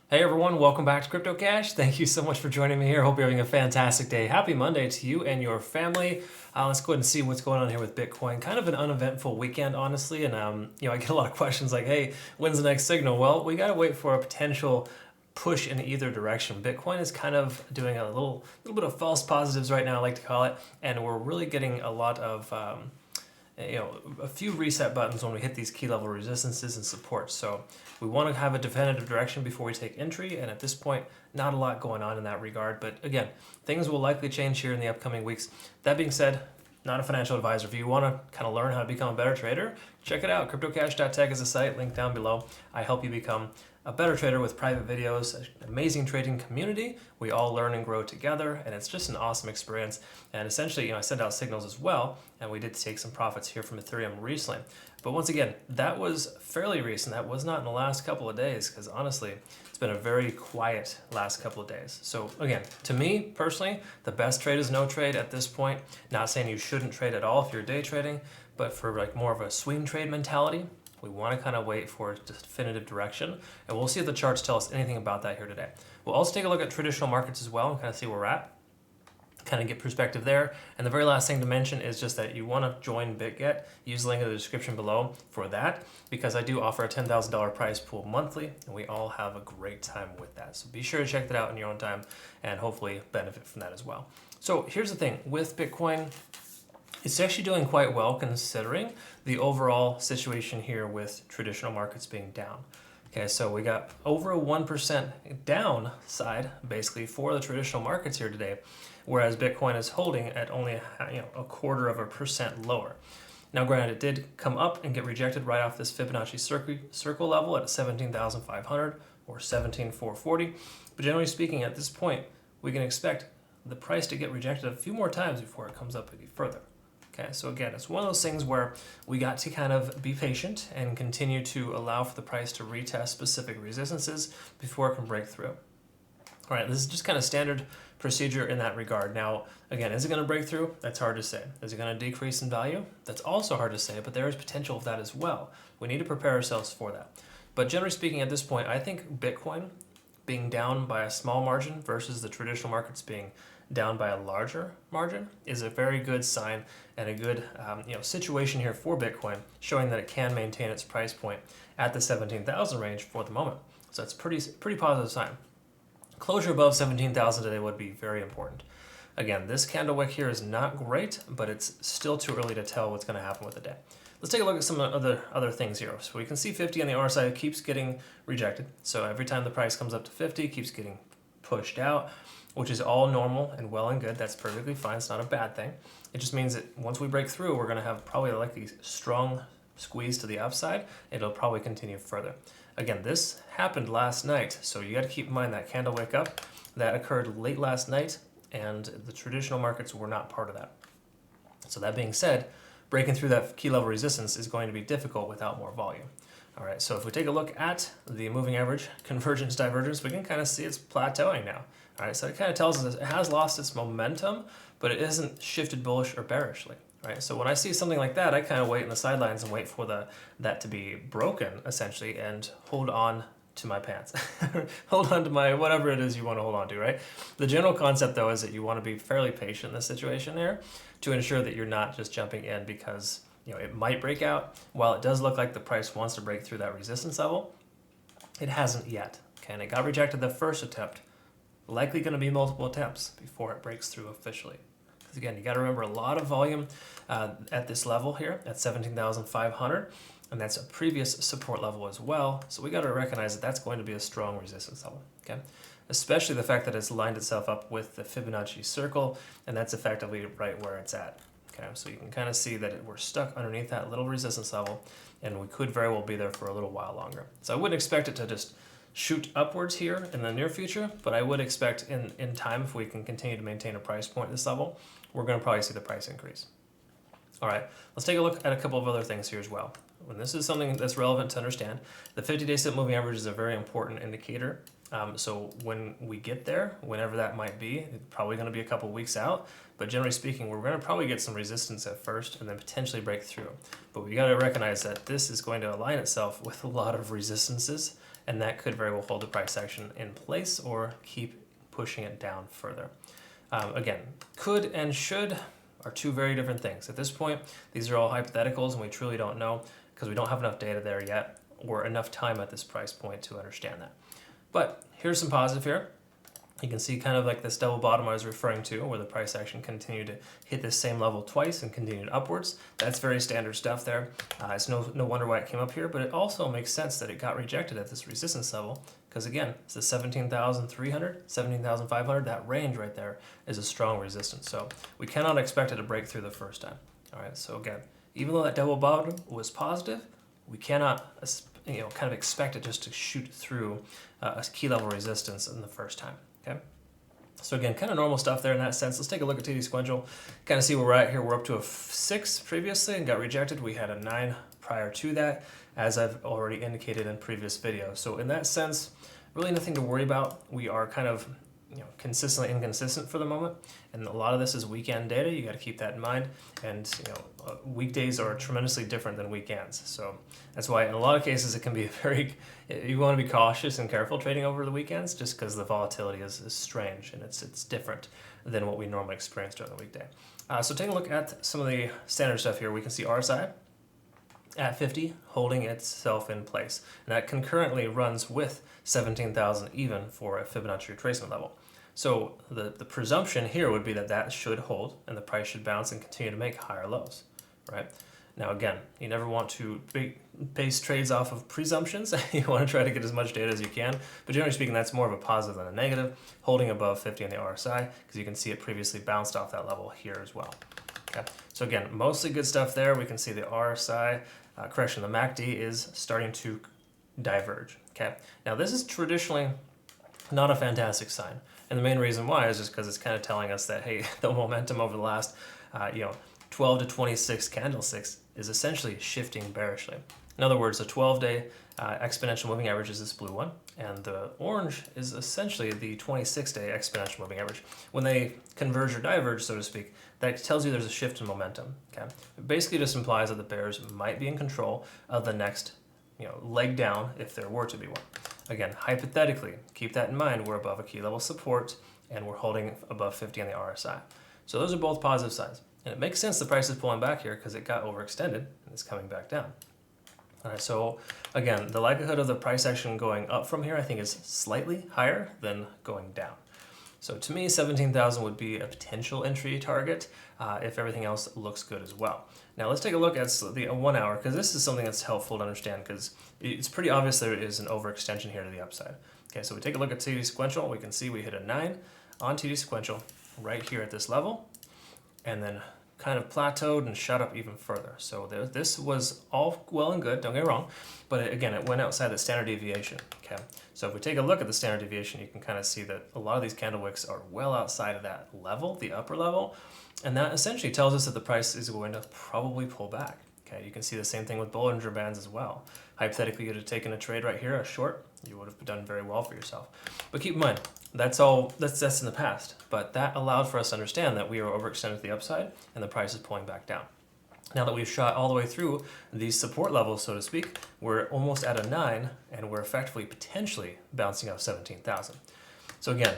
Hey everyone, welcome back to CryptoCache. Thank you so much for joining me here. Hope you're having a fantastic day. Happy Monday to you and your family. Let's go ahead and see what's going on here with Bitcoin. Kind of an uneventful weekend, honestly. And I get a lot of questions like, "Hey, when's the next signal?" Well, we got to wait for a potential push in either direction. Bitcoin is kind of doing a little bit of false positives right now, I like to call it, and we're really getting a lot of a few reset buttons when we hit these key level resistances and supports. So we want to have a definitive direction before we take entry, and at this point, not a lot going on in that regard. But again, things will likely change here in the upcoming weeks. That being said, not a financial advisor. If you want to kind of learn how to become a better trader, check it out. CryptoCache.tech is a site, link down below. I help you become a better trader with private videos, an amazing trading community. We all learn and grow together, and it's just an awesome experience. And essentially, I send out signals as well, and we did take some profits here from Ethereum recently. But once again, that was fairly recent. That was not in the last couple of days, because honestly, it's been a very quiet last couple of days. So again, to me personally, the best trade is no trade at this point. Not saying you shouldn't trade at all if you're day trading, but for like more of a swing trade mentality, we want to kind of wait for a definitive direction, and we'll see if the charts tell us anything about that here today. We'll also take a look at traditional markets as well and kind of see where we're at, kind of get perspective there. And the very last thing to mention is just that you want to join Bitget. Use the link in the description below for that, because I do offer a $10,000 prize pool monthly, and we all have a great time with that. So be sure to check that out in your own time and hopefully benefit from that as well. So here's the thing with Bitcoin. It's actually doing quite well considering the overall situation here with traditional markets being down. Okay, so we got over a 1% downside basically for the traditional markets here today, whereas Bitcoin is holding at only a quarter of a percent lower. Now, granted, it did come up and get rejected right off this Fibonacci circle level at 17,500 or 17,440. But generally speaking, at this point, we can expect the price to get rejected a few more times before it comes up any further. Okay, so again, it's one of those things where we got to kind of be patient and continue to allow for the price to retest specific resistances before it can break through. All right, this is just kind of standard procedure in that regard. Now, again, is it going to break through? That's hard to say. Is it going to decrease in value? That's also hard to say, but there is potential of that as well. We need to prepare ourselves for that. But generally speaking, at this point, I think Bitcoin being down by a small margin versus the traditional markets being down by a larger margin is a very good sign and a good situation here for Bitcoin, showing that it can maintain its price point at the 17,000 range for the moment. So that's pretty positive sign. Closure above 17,000 today would be very important. Again, this candle wick here is not great, but it's still too early to tell what's going to happen with the day. Let's take a look at some other things here. So we can see 50 on the RSI keeps getting rejected. So every time the price comes up to 50, it keeps getting pushed out, which is all normal and well and good. That's perfectly fine. It's not a bad thing. It just means that once we break through, we're going to have probably like a strong squeeze to the upside. It'll probably continue further. Again, this happened last night, so you got to keep in mind that candle wake up that occurred late last night, and the traditional markets were not part of that. So that being said, breaking through that key level resistance is going to be difficult without more volume. All right, so if we take a look at the moving average convergence divergence, we can kind of see it's plateauing now. All right, so it kind of tells us it has lost its momentum, but it isn't shifted bullish or bearishly. Right, so when I see something like that, I kind of wait in the sidelines and wait for that to be broken, essentially, and hold on to my pants. Hold on to my whatever it is you want to hold on to, right? The general concept, though, is that you want to be fairly patient in this situation here to ensure that you're not just jumping in because it might break out. While it does look like the price wants to break through that resistance level, it hasn't yet. Okay, and it got rejected the first attempt. Likely going to be multiple attempts before it breaks through officially. Because again, you got to remember a lot of volume at this level here at 17,500, and that's a previous support level as well. So we got to recognize that that's going to be a strong resistance level. Okay, especially the fact that it's lined itself up with the Fibonacci circle, and that's effectively right where it's at. Okay, so you can kind of see that we're stuck underneath that little resistance level, and we could very well be there for a little while longer. So I wouldn't expect it to just shoot upwards here in the near future, but I would expect in time, if we can continue to maintain a price point at this level, we're going to probably see the price increase. All right, let's take a look at a couple of other things here as well. When this is something that's relevant to understand, the 50-day simple moving average is a very important indicator. So when we get there, whenever that might be, it's probably going to be a couple weeks out, but generally speaking, we're going to probably get some resistance at first and then potentially break through. But we got to recognize that this is going to align itself with a lot of resistances and that could very well hold the price action in place or keep pushing it down further. Again, could and should are two very different things. At this point, these are all hypotheticals and we truly don't know because we don't have enough data there yet or enough time at this price point to understand that. But here's some positive here. You can see kind of like this double bottom I was referring to where the price action continued to hit this same level twice and continued upwards. That's very standard stuff there. It's no wonder why it came up here, but it also makes sense that it got rejected at this resistance level because again, it's the 17,300, 17,500, that range right there is a strong resistance. So we cannot expect it to break through the first time. All right, so again, even though that double bottom was positive, we cannot kind of expect it just to shoot through a key level resistance in the first time. Okay, so again, kind of normal stuff there in that sense. Let's take a look at TD sequential, kind of see where we're at here. We're up to a 6 previously and got rejected. We had a 9 prior to that, as I've already indicated in previous videos. So in that sense, really nothing to worry about. We are kind of consistently inconsistent for the moment, and a lot of this is weekend data. You got to keep that in mind, and weekdays are tremendously different than weekends. So that's why in a lot of cases it can be you want to be cautious and careful trading over the weekends, just because the volatility is strange and it's different than what we normally experience during the weekday. So taking a look at some of the standard stuff here, we can see RSI at 50 holding itself in place, and that concurrently runs with 17,000 even for a Fibonacci retracement level. So the presumption here would be that that should hold and the price should bounce and continue to make higher lows, right? Now again, you never want to base trades off of presumptions. You want to try to get as much data as you can, but generally speaking, that's more of a positive than a negative, holding above 50 on the RSI, because you can see it previously bounced off that level here as well. Okay, so again, mostly good stuff there. We can see the RSI, the MACD is starting to diverge. Okay, now this is traditionally not a fantastic sign, and the main reason why is just because it's kind of telling us that, hey, the momentum over the last 12 to 26 candlesticks is essentially shifting bearishly. In other words, the 12-day exponential moving average is this blue one, and the orange is essentially the 26-day exponential moving average. When they converge or diverge, so to speak, that tells you there's a shift in momentum. Okay, it basically just implies that the bears might be in control of the next leg down if there were to be one. Again, hypothetically, keep that in mind, we're above a key level support and we're holding above 50 on the RSI. So those are both positive signs. And it makes sense the price is pulling back here because it got overextended and it's coming back down. All right, so again, the likelihood of the price action going up from here I think is slightly higher than going down. So to me, 17,000 would be a potential entry target if everything else looks good as well. Now let's take a look at the 1 hour, because this is something that's helpful to understand because it's pretty obvious there is an overextension here to the upside. Okay, so we take a look at TD sequential. We can see we hit a 9 on TD sequential right here at this level, and then kind of plateaued and shot up even further. So this was all well and good, don't get me wrong, but again, it went outside the standard deviation. Okay, so if we take a look at the standard deviation, you can kind of see that a lot of these candle wicks are well outside of that level, the upper level, and that essentially tells us that the price is going to probably pull back. Okay, you can see the same thing with Bollinger Bands as well. Hypothetically, you'd have taken a trade right here, a short, you would have done very well for yourself. But keep in mind, that's in the past, but that allowed for us to understand that we are overextended to the upside and the price is pulling back down. Now that we've shot all the way through these support levels, so to speak, we're almost at a 9 and we're effectively potentially bouncing off 17,000. So again,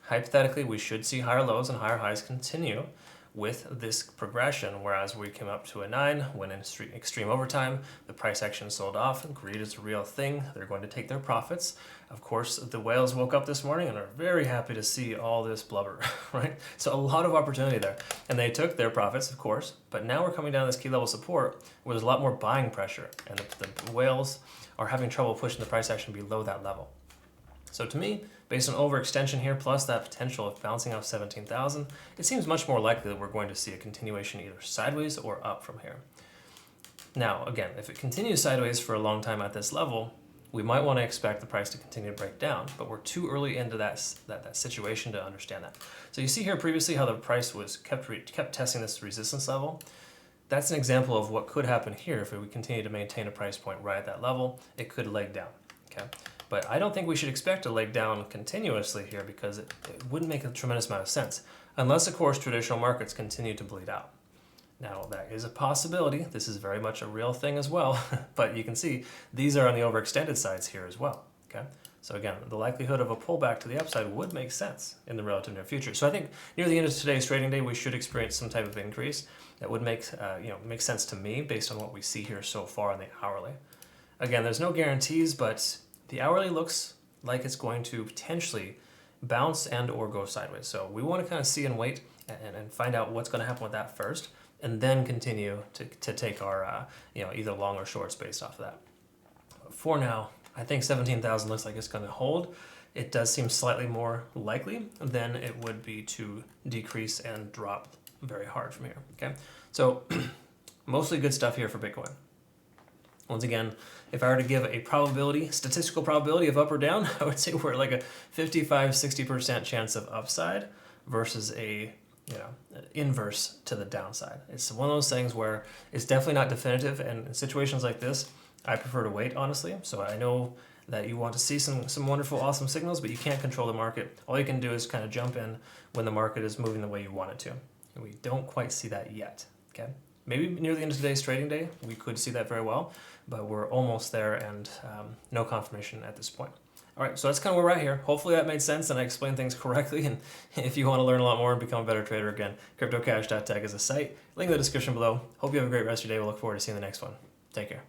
hypothetically, we should see higher lows and higher highs continue with this progression, whereas we came up to a 9 when in extreme overtime, the price action sold off, and greed is a real thing. They're going to take their profits. Of course, the whales woke up this morning and are very happy to see all this blubber, right? So a lot of opportunity there. And they took their profits, of course, but now we're coming down this key level support where there's a lot more buying pressure, and the whales are having trouble pushing the price action below that level. So to me, based on overextension here, plus that potential of bouncing off 17,000, it seems much more likely that we're going to see a continuation either sideways or up from here. Now, again, if it continues sideways for a long time at this level, we might want to expect the price to continue to break down, but we're too early into that situation to understand that. So you see here previously how the price was kept testing this resistance level. That's an example of what could happen here if we continue to maintain a price point right at that level. It could leg down, okay? But I don't think we should expect a leg down continuously here because it wouldn't make a tremendous amount of sense, unless, of course, traditional markets continue to bleed out. Now, that is a possibility. This is very much a real thing as well, but you can see these are on the overextended sides here as well. Okay, so again, the likelihood of a pullback to the upside would make sense in the relative near future. So I think near the end of today's trading day, we should experience some type of increase that would make make sense to me based on what we see here so far on the hourly. Again, there's no guarantees, but the hourly looks like it's going to potentially bounce and or go sideways. So we want to kind of see and wait and find out what's going to happen with that first, and then continue to take our either long or shorts based off of that. For now, I think 17,000 looks like it's going to hold. It does seem slightly more likely than it would be to decrease and drop very hard from here. Okay, so mostly good stuff here for Bitcoin. Once again, if I were to give a probability, statistical probability of up or down, I would say we're like a 55-60% chance of upside versus a inverse to the downside. It's one of those things where it's definitely not definitive, and in situations like this, I prefer to wait, honestly. So I know that you want to see some wonderful, awesome signals, but you can't control the market. All you can do is kind of jump in when the market is moving the way you want it to. And we don't quite see that yet, okay? Maybe near the end of today's trading day, we could see that very well, but we're almost there and no confirmation at this point. All right, so that's kind of where we're at here. Hopefully that made sense and I explained things correctly. And if you want to learn a lot more and become a better trader, again, CryptoCache.tech is a site. Link in the description below. Hope you have a great rest of your day. We'll look forward to seeing the next one. Take care.